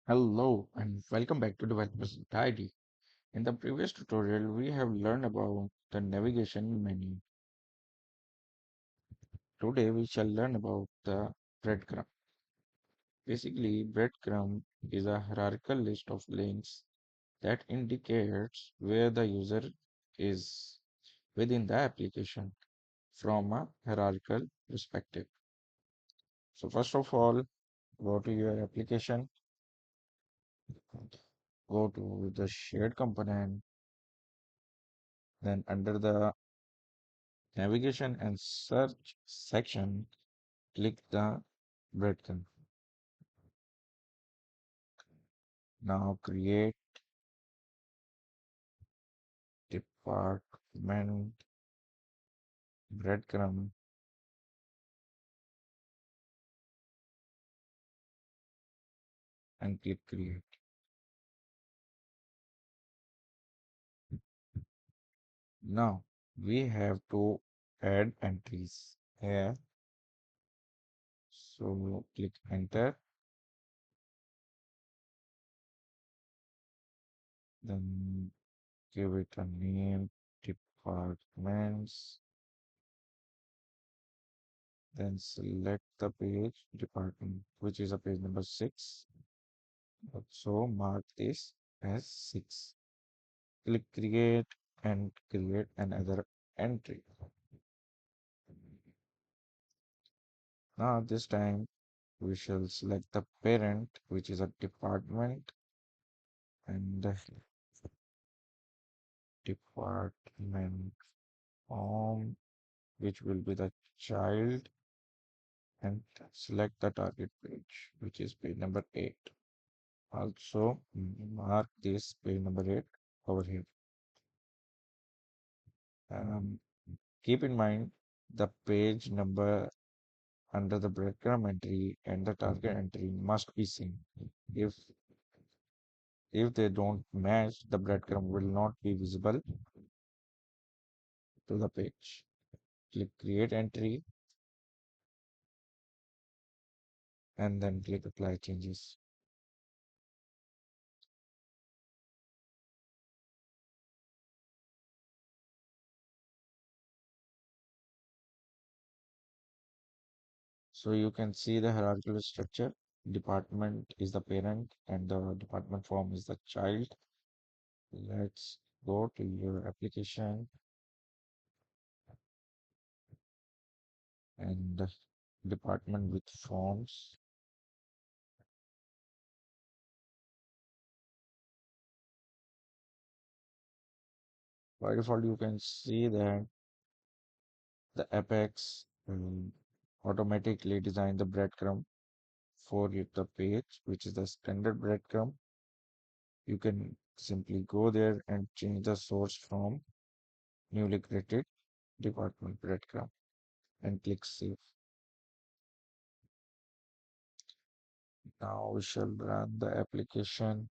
Hello and welcome back to Developers Diary. In the previous tutorial, we have learned about the navigation menu. Today, we shall learn about the breadcrumb. Basically, breadcrumb is a hierarchical list of links that indicates where the user is within the application from a hierarchical perspective. So first of all, go to your application, go to the shared component, then under the navigation and search section, click the breadcrumb. Now create department breadcrumb and click create. Now we have to add entries here. So click enter, then give it a name, departments, then select the page department, which is a page number 6. So mark this as 6. Click create and create another entry. Now this time we shall select the parent, which is a department, and the department form, which will be the child, and select the target page, which is page number 8. Also mark this page number 8 over here. Keep in mind the page number under the breadcrumb entry and the target entry must be seen. If they don't match, the breadcrumb will not be visible to the page. Click create entry and then click apply changes. So you can see the hierarchical structure. Department is the parent and the department form is the child. Let's go to your application and the department with forms. By default, you can see that the Apex will automatically design the breadcrumb for the page, which is the standard breadcrumb. You can simply go there and change the source from newly created department breadcrumb and click save. Now we shall run the application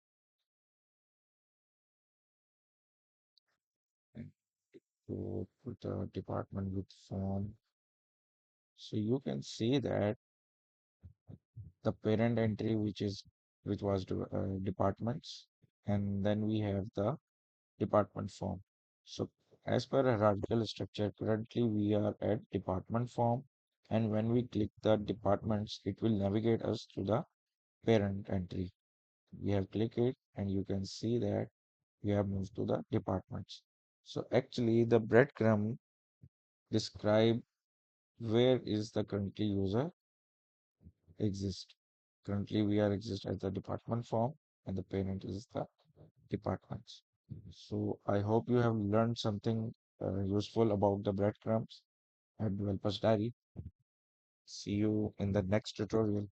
and go to the department with form. So you can see that the parent entry, which was departments, and then we have the department form. So as per hierarchical structure, currently we are at department form, and when we click the departments, it will navigate us to the parent entry. We have clicked it, and you can see that we have moved to the departments. So actually, the breadcrumb describe where is the currently user exist. Currently, we are exist as the department form, and the parent is the departments. So I hope you have learned something useful about the breadcrumbs at Developers Diary. See you in the next tutorial.